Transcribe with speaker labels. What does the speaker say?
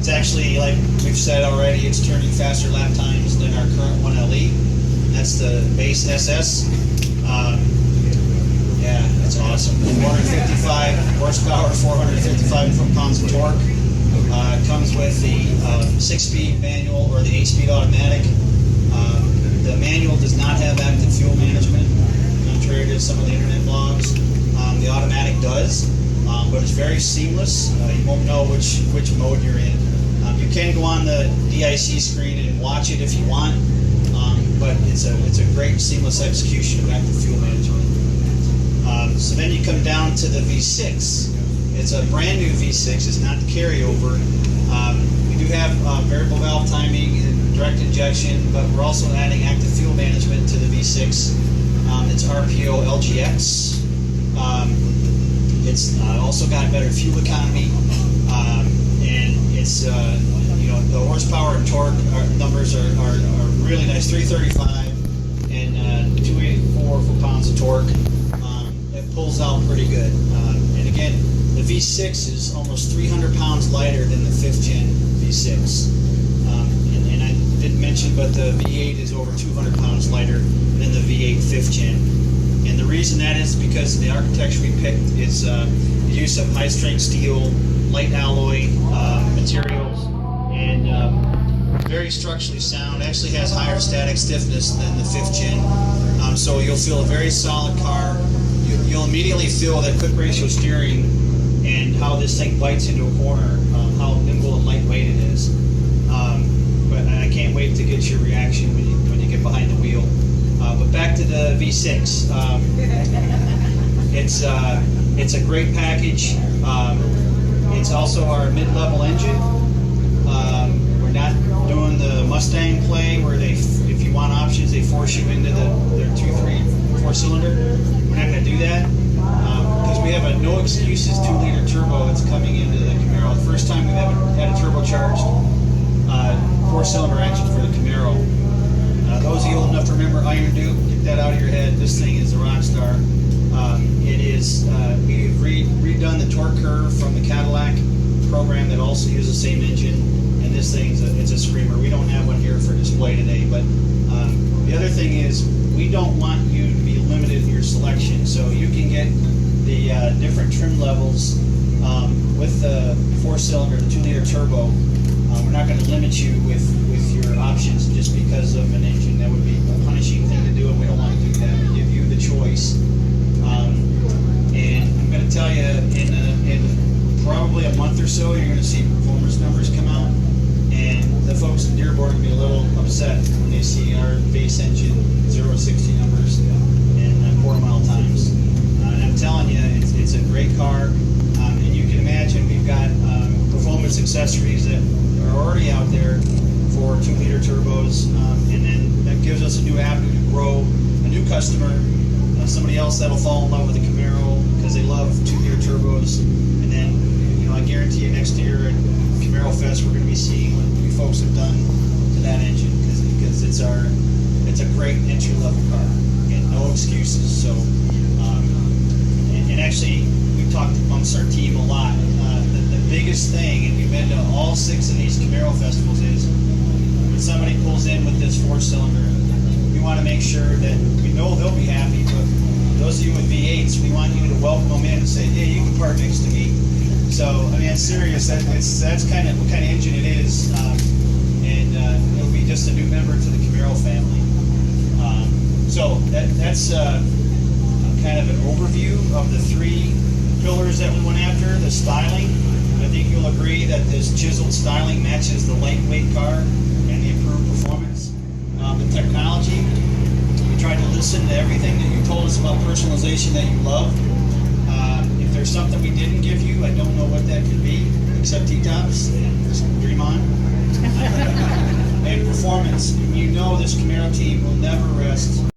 Speaker 1: It's actually, like we've said already, it's turning faster lap times than our current 1LE. That's the base SS. Yeah, that's awesome. 455 horsepower, 455 foot-pounds of torque. Comes with the 6-speed manual or the 8-speed automatic. The manual does not have active fuel management, contrary to some of the internet blogs. The automatic does, but it's very seamless. You won't know which mode you're in. You can go on the DIC screen and watch it if you want, but it's a great seamless execution of active fuel management. So then you come down to the V6. It's a brand new V6. It's not the carryover. We do have variable valve timing and direct injection, but we're also adding active fuel management to the V6. It's RPO LGX. It's also got better fuel economy, and it's the horsepower and torque numbers are really nice. 335 and 284 foot-pounds of torque. It pulls out pretty good. And again, the V6 is almost 300 pounds lighter than the 5th gen V6. And I didn't mention, but the V8 is over 200 pounds lighter than the V8 5th gen. And the reason that is because the architecture we picked is the use of high-strength steel, light alloy materials, and very structurally sound. Actually has higher static stiffness than the 5th gen. So you'll feel a very solid car. You'll immediately feel that quick ratio steering and how this thing bites into a corner, how nimble and lightweight it is. But I can't wait to get your reaction when you get behind the wheel. But back to the V6. It's a great package. It's also our mid-level engine. We're not doing the Mustang play where if you want options, they force you into their 2, 3, 4-cylinder. We're not going to do that because we have a no excuses 2-liter turbo that's coming into the Camaro. The first time we've ever had a turbocharged 4-cylinder engine for the Camaro. Those of you old enough to remember Iron Duke, get that out of your head. This thing is a rock star. It is, we've redone the torque curve from the Cadillac program that also uses the same engine, and this thing it's a screamer. We don't have one here for display today, but the other thing is we don't want you to be limited in your selection, so you can get the different trim levels with the 4-cylinder, the 2-liter turbo. We're not going to limit you with your options just because of an engine. That would be a punishing thing to do, and we don't want to do that. We give you the choice. And I'm going to tell you, in probably a month or so, you're going to see performance numbers come out, and the folks in Dearborn will be a little upset when they see our base engine 0-60 numbers and quarter-mile times. And I'm telling you, it's a great car, and you can imagine we've got performance accessories that are already out there for 2-liter turbos, and then that gives us a new avenue to grow a new customer, somebody else that'll fall in love with the Camaro because they love 2-liter turbos. And then, I guarantee you next year at Camaro Fest we're going to be seeing what you folks have done to that engine because it's a great entry-level car and no excuses. So, and actually we've talked amongst our team a lot. The biggest thing, and we've been to all 6 of these Camaro festivals, is when somebody pulls in with this 4-cylinder, we want to make sure that we know they'll be happy, but those of you with V8s, we want you to welcome them in and say, hey, you can park next to me. So, I mean, it's serious. That's kind of what kind of engine it is, and it'll be just a new member to the Camaro family. So that's kind of an overview of the 3 pillars that we went after. The styling, I think you'll agree that this chiseled styling matches the lightweight car and the improved performance. The technology, we tried to listen to everything that you told us about personalization that you love. If there's something we didn't give you, I don't know what that could be, except T-tops. Just dream on. And performance. You know this Camaro team will never rest